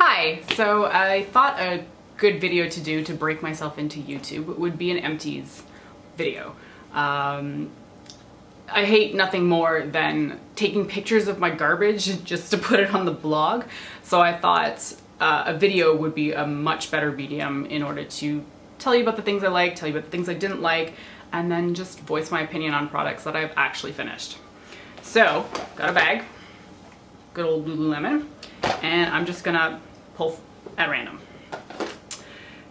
Hi, so I thought a good video to do to break myself into YouTube would be an Empties video. I hate nothing more than taking pictures of my garbage just to put it on the blog, so I thought a video would be a much better medium in order to tell you about the things I like, tell you about the things I didn't like, and then just voice my opinion on products that I've actually finished. So, got a bag, good old Lululemon, and I'm just gonna pull at random.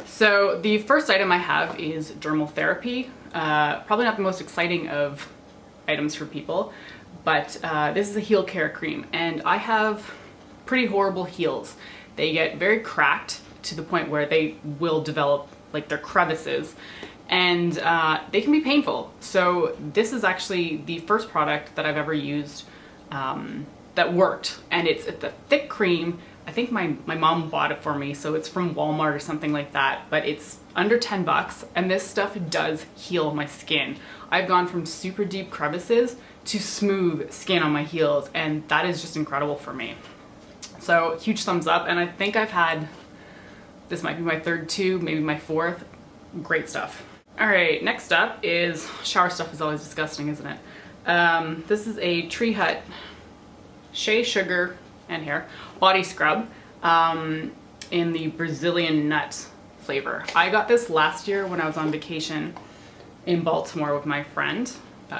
So the first item I have is Dermal Therapy. Probably not the most exciting of items for people, but this is a heel care cream, and I have pretty horrible heels. They get very cracked to the point where they will develop like they're crevices, and they can be painful. So this is actually the first product that I've ever used that worked, and it's a thick cream. I think my mom bought it for me, so it's from Walmart or something like that, but it's under 10 bucks, and this stuff does heal my skin. I've gone from super deep crevices to smooth skin on my heels, and that is just incredible for me. So huge thumbs up, and I think I've had, this might be my third tube, maybe my fourth. Great stuff. All right, next up is, shower stuff is always disgusting, isn't it? This is a Tree Hut Shea Sugar and Hair Body Scrub in the Brazilian nut flavor. I got this last year when I was on vacation in Baltimore with my friend.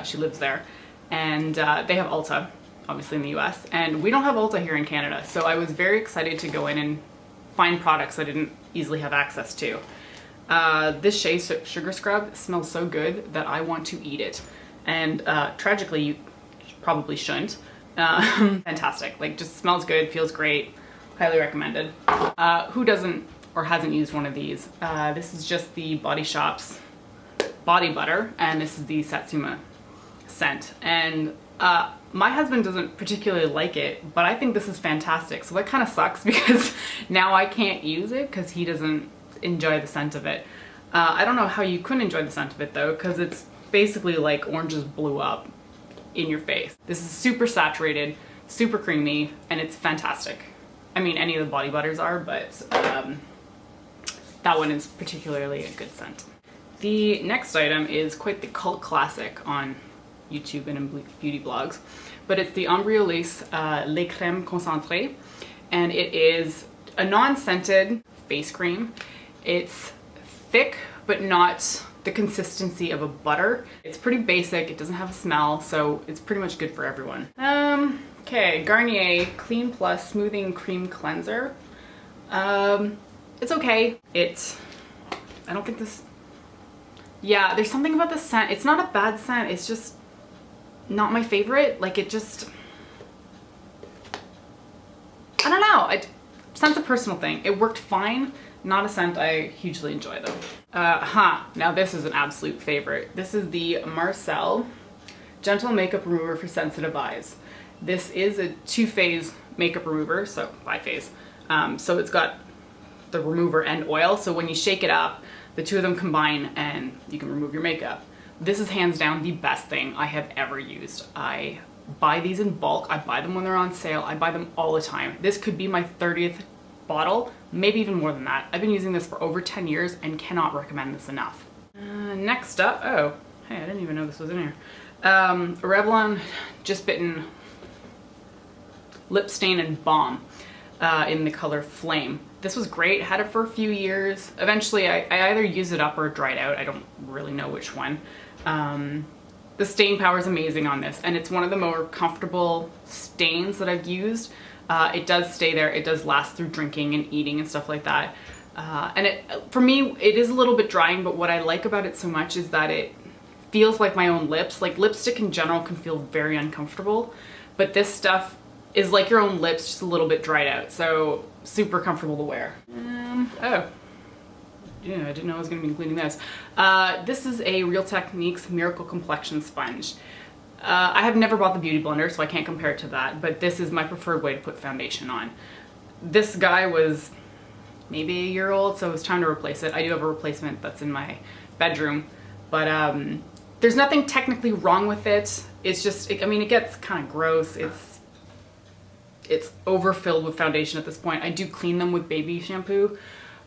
She lives there, and they have Ulta, obviously in the US, and we don't have Ulta here in Canada, so I was very excited to go in and find products I didn't easily have access to. This Shea Sugar Scrub smells so good that I want to eat it, and tragically you probably shouldn't. Fantastic, like just smells good, feels great, highly recommended. Who doesn't or hasn't used one of these? This is just the Body Shop's body butter, and this is the Satsuma scent, and my husband doesn't particularly like it, but I think this is fantastic, so that kind of sucks because now I can't use it because he doesn't enjoy the scent of it. I don't know how you couldn't enjoy the scent of it though, because it's basically like oranges blew up in your face. This is super saturated, super creamy, and it's fantastic. I mean, any of the body butters are, but that one is particularly a good scent. The next item is quite the cult classic on YouTube and in beauty blogs, but it's the Embryolisse Lait-Creme Concentre, and it is a non-scented face cream. It's thick, but not the consistency of a butter. It's pretty basic, it doesn't have a smell, so it's pretty much good for everyone. Okay, Garnier Clean Plus Smoothing Cream Cleanser. It's okay. I don't think this, yeah, there's something about the scent. It's not a bad scent, it's just not my favorite. Like it just, I don't know, scent's a personal thing. It worked fine. Not a scent I hugely enjoy though. Now this is an absolute favorite. This is the Marcelle Gentle Makeup Remover for Sensitive Eyes. This is a two-phase makeup remover, so bi-phase. So it's got the remover and oil, so when you shake it up, the two of them combine and you can remove your makeup. This is hands down the best thing I have ever used. I buy these in bulk, I buy them when they're on sale, I buy them all the time. This could be my 30th bottle, maybe even more than that. I've been using this for over 10 years and cannot recommend this enough. Next up, oh, hey, I didn't even know this was in here. Revlon Just Bitten Lipstain and Balm in the color Flame. This was great, had it for a few years. Eventually I either used it up or dried out. I don't really know which one. The stain power is amazing on this, and it's one of the more comfortable stains that I've used. It does stay there, it does last through drinking and eating and stuff like that. And for me, it is a little bit drying, but what I like about it so much is that it feels like my own lips. Like lipstick in general can feel very uncomfortable, but this stuff is like your own lips, just a little bit dried out. So super comfortable to wear. Oh, yeah, I didn't know I was gonna be including this. This is a Real Techniques Miracle Complexion Sponge. I have never bought the Beauty Blender, so I can't compare it to that, but this is my preferred way to put foundation on. This guy was maybe a year old, so it was time to replace it. I do have a replacement that's in my bedroom, but there's nothing technically wrong with it. It's just, I mean, it gets kind of gross. it's overfilled with foundation at this point. I do clean them with baby shampoo,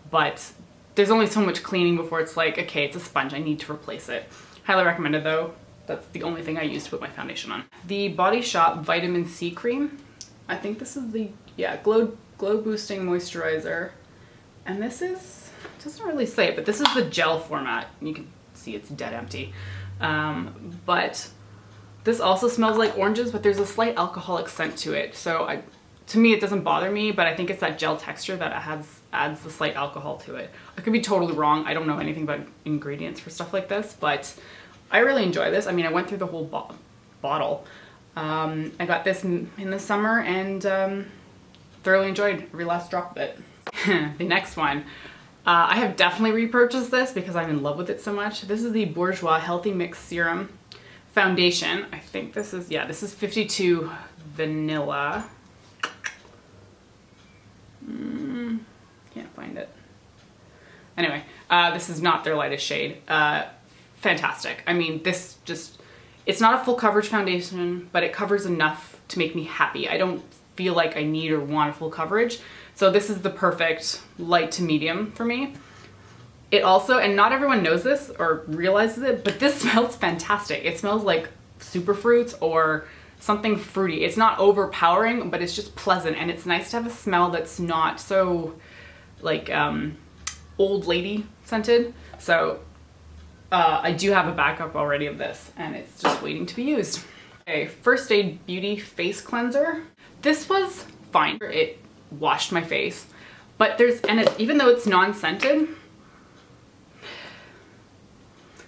but there's only so much cleaning before it's like, okay, it's a sponge, I need to replace it. Highly recommended though. That's the only thing I use to put my foundation on. The Body Shop Vitamin C Cream. I think this is the, yeah, Glow Boosting Moisturizer. And this is, it doesn't really say it, but this is the gel format. You can see it's dead empty. But this also smells like oranges, but there's a slight alcoholic scent to it. So to me, it doesn't bother me, but I think it's that gel texture that adds the slight alcohol to it. I could be totally wrong. I don't know anything about ingredients for stuff like this, but I really enjoy this. I mean, I went through the whole bottle. I got this in the summer and thoroughly enjoyed every last drop of it. The next one. I have definitely repurchased this because I'm in love with it so much. This is the Bourjois Healthy Mix Serum Foundation. I think this is, yeah, this is 52 Vanilla. Can't find it. Anyway, this is not their lightest shade. Fantastic. I mean, this just, it's not a full coverage foundation, but it covers enough to make me happy. I don't feel like I need or want a full coverage. So this is the perfect light to medium for me. It also, and not everyone knows this or realizes it, but this smells fantastic. It smells like superfruits or something fruity. It's not overpowering, but it's just pleasant, and it's nice to have a smell that's not so like old lady scented. So I do have a backup already of this, and it's just waiting to be used. Okay, First Aid Beauty Face Cleanser. This was fine. It washed my face, but even though it's non-scented,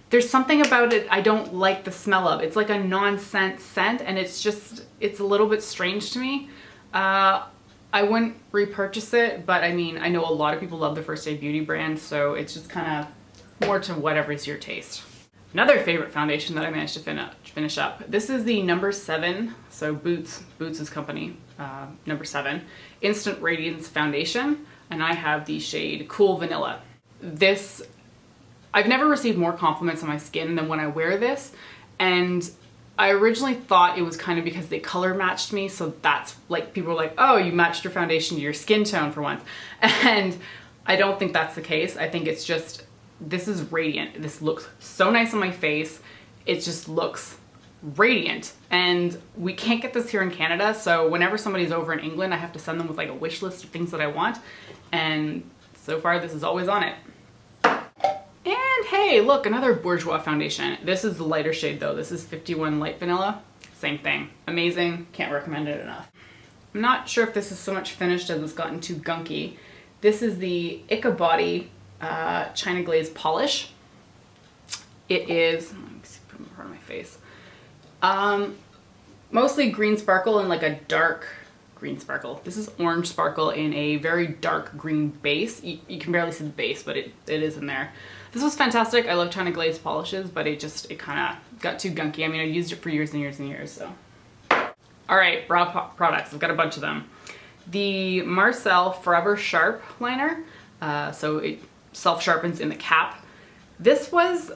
there's something about it I don't like the smell of. It's like a non-scent scent, and it's a little bit strange to me. I wouldn't repurchase it, but I mean, I know a lot of people love the First Aid Beauty brand, so it's just kind of more to whatever's your taste. Another favorite foundation that I managed to finish up. This is the number 7, so Boots' company, number 7, Instant Radiance Foundation, and I have the shade Cool Vanilla. This, I've never received more compliments on my skin than when I wear this, and I originally thought it was kind of because they color matched me, so that's like, people were like, oh, you matched your foundation to your skin tone for once, and I don't think that's the case. I think it's just, this is radiant. This looks so nice on my face. It just looks radiant, and we can't get this here in Canada, so whenever somebody's over in England, I have to send them with like a wish list of things that I want, and so far this is always on it. And hey, look, another Bourjois foundation. This is the lighter shade though. This is 51 Light Vanilla. Same thing. Amazing. Can't recommend it enough. I'm not sure if this is so much finished as it's gotten too gunky. This is the Ick-a-body China Glaze Polish. It is, let me see, put it in front of my face. Mostly green sparkle and like a dark green sparkle. This is orange sparkle in a very dark green base. You can barely see the base, but it is in there. This was fantastic. I love China Glaze polishes, but it kind of got too gunky. I mean, I used it for years and years and years, so. All right, brow products. I've got a bunch of them. The Marcelle Forever Sharp liner. So it self-sharpens in the cap. This was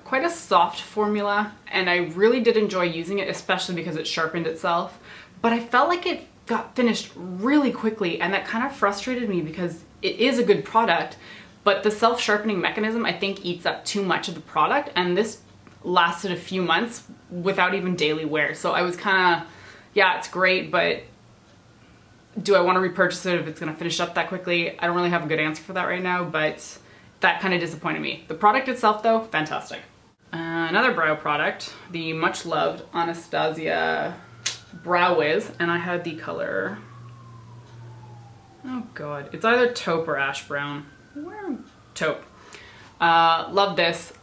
quite a soft formula, and I really did enjoy using it, especially because it sharpened itself. But I felt like it got finished really quickly, and that kind of frustrated me because it is a good product, but the self-sharpening mechanism, I think, eats up too much of the product, and this lasted a few months without even daily wear. So I was kind of, yeah, it's great, but do I want to repurchase it if it's going to finish up that quickly? I don't really have a good answer for that right now, but that kind of disappointed me. The product itself, though, fantastic. Another brow product, the much loved Anastasia Brow Wiz, and I had the color, oh god, it's either taupe or ash brown. Where? Taupe. Love this.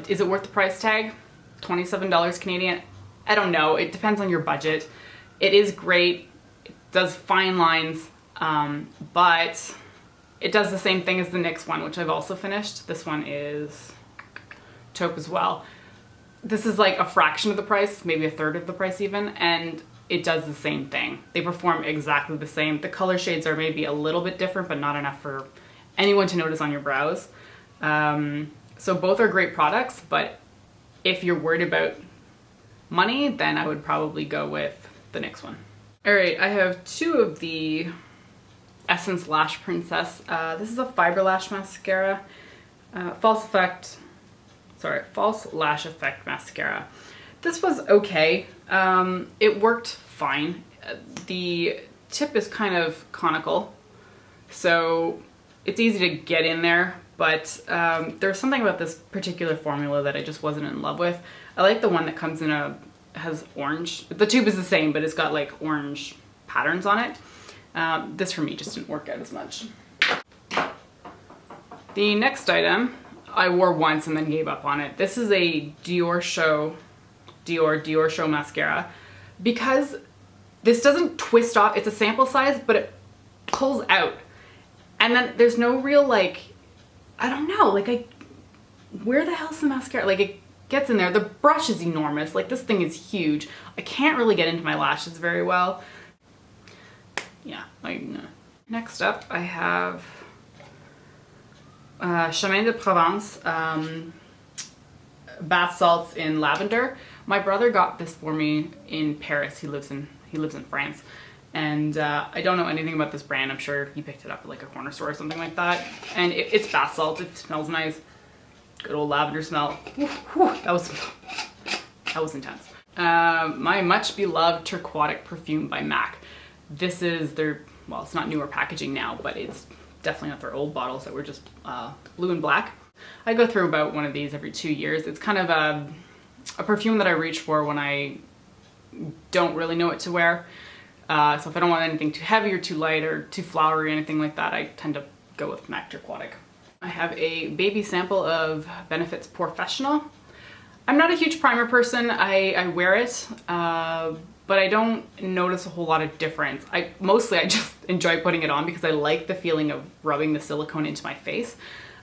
Is it worth the price tag? $27 Canadian? I don't know. It depends on your budget. It is great. It does fine lines, but it does the same thing as the NYX one, which I've also finished. This one is taupe as well. This is like a fraction of the price, maybe a third of the price even, and it does the same thing. They perform exactly the same. The color shades are maybe a little bit different, but not enough for anyone to notice on your brows. So both are great products, but if you're worried about money, then I would probably go with the NYX one. All right, I have two of the Essence Lash Princess. This is a fiber lash mascara, false lash effect mascara. This was okay. It worked fine. The tip is kind of conical, so it's easy to get in there, but there's something about this particular formula that I just wasn't in love with. I like the one that comes in has orange. The tube is the same, but it's got like orange patterns on it. This for me just didn't work out as much. The next item I wore once and then gave up on it. This is a Dior Show mascara. Because this doesn't twist off, it's a sample size, but it pulls out. And then there's no real like, I don't know, like where the hell's the mascara? Like it gets in there. The brush is enormous. Like this thing is huge. I can't really get into my lashes very well. Yeah, next up I have Chemin de Provence bath salts in lavender. My brother got this for me in Paris. He lives in France, and I don't know anything about this brand. I'm sure he picked it up at like a corner store or something like that. And it's bath salt. It smells nice. Good old lavender smell. Whew, that was intense. My much beloved Turquatic perfume by MAC. This is their, well, it's not newer packaging now, but it's definitely not their old bottles that were just blue and black. I go through about one of these every 2 years. It's kind of a perfume that I reach for when I don't really know what to wear. So if I don't want anything too heavy or too light or too flowery or anything like that, I tend to go with MAC Turquatic. I have a baby sample of Benefit's Professional. I'm not a huge primer person. I wear it, but I don't notice a whole lot of difference. I just enjoy putting it on because I like the feeling of rubbing the silicone into my face.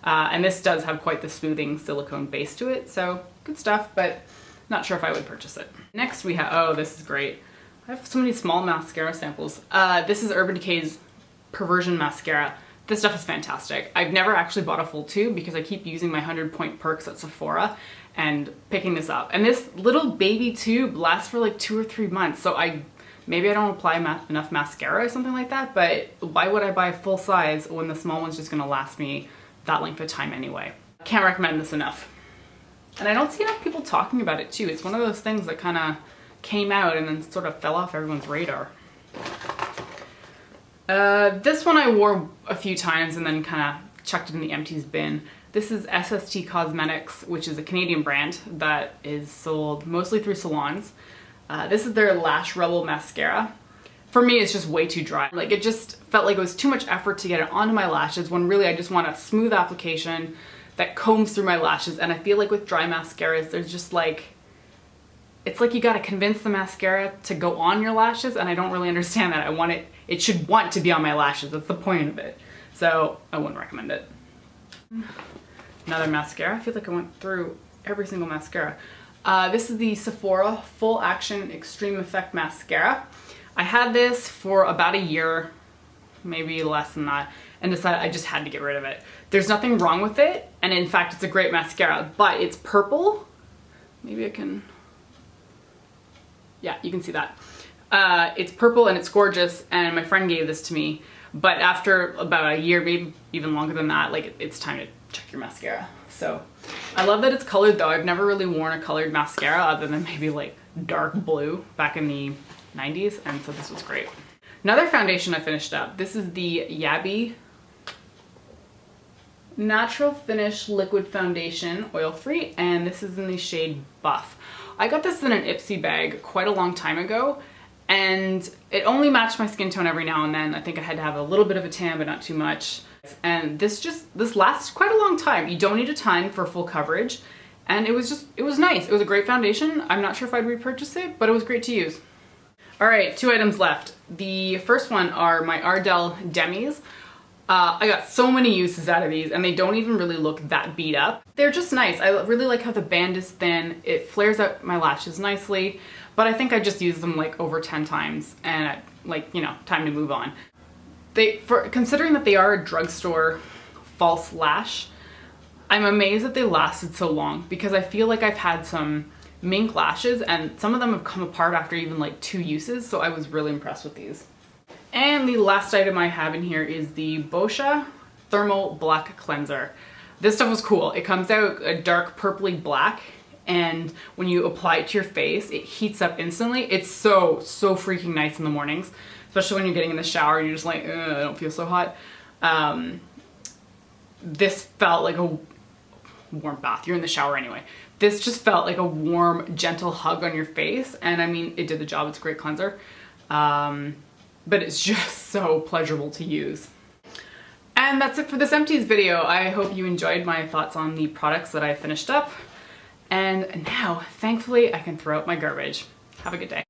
And this does have quite the smoothing silicone base to it, so good stuff, but not sure if I would purchase it. Next we have, oh, this is great. I have so many small mascara samples. This is Urban Decay's Perversion Mascara. This stuff is fantastic. I've never actually bought a full tube because I keep using my 100-point perks at Sephora and picking this up. And this little baby tube lasts for like 2 or 3 months, so maybe I don't apply enough mascara or something like that, but why would I buy a full size when the small one's just gonna last me that length of time anyway? Can't recommend this enough. And I don't see enough people talking about it too. It's one of those things that kind of came out and then sort of fell off everyone's radar. This one I wore a few times and then kind of chucked it in the Empties bin. This is SST Cosmetics, which is a Canadian brand that is sold mostly through salons. This is their Lash Rebel mascara. For me, it's just way too dry. Like, it just felt like it was too much effort to get it onto my lashes when really I just want a smooth application that combs through my lashes. And I feel like with dry mascaras, there's just like, it's like you gotta convince the mascara to go on your lashes, and I don't really understand that. I want it should want to be on my lashes. That's the point of it. So I wouldn't recommend it. Another mascara. I feel like I went through every single mascara. This is the Sephora Full Action Extreme Effect Mascara. I had this for about a year, maybe less than that, and decided I just had to get rid of it. There's nothing wrong with it, and in fact it's a great mascara, but it's purple. Maybe I can, yeah, you can see that. It's purple and it's gorgeous, and my friend gave this to me, but after about a year, maybe even longer than that, like it's time to check your mascara. So I love that it's colored though. I've never really worn a colored mascara other than maybe like dark blue back in the 90s, and so this was great. Another foundation I finished up. This is the Yaby Natural Finish Liquid Foundation, oil-free, and this is in the shade Buff. I got this in an Ipsy bag quite a long time ago, and it only matched my skin tone every now and then. I think I had to have a little bit of a tan, but not too much. And this lasts quite a long time. You don't need a ton for full coverage, and it was nice. It was a great foundation. I'm not sure if I'd repurchase it, but it was great to use. All right, 2 items left. The first one are my Ardell Demis. I got so many uses out of these, and they don't even really look that beat up. They're just nice. I really like how the band is thin. It flares out my lashes nicely, but I think I just used them like over 10 times, and like, you know, time to move on. Considering that they are a drugstore false lash, I'm amazed that they lasted so long, because I feel like I've had some mink lashes, and some of them have come apart after even like 2 uses, so I was really impressed with these. And the last item I have in here is the Boscia Thermal Black Cleanser. This stuff was cool. It comes out a dark purpley black, and when you apply it to your face, it heats up instantly. It's so freaking nice in the mornings, especially when you're getting in the shower and you're just like, I don't feel so hot. This felt like a warm bath. You're in the shower anyway. This just felt like a warm, gentle hug on your face, and I mean, it did the job. It's a great cleanser, but it's just so pleasurable to use. And that's it for this Empties video. I hope you enjoyed my thoughts on the products that I finished up. And now, thankfully, I can throw out my garbage. Have a good day.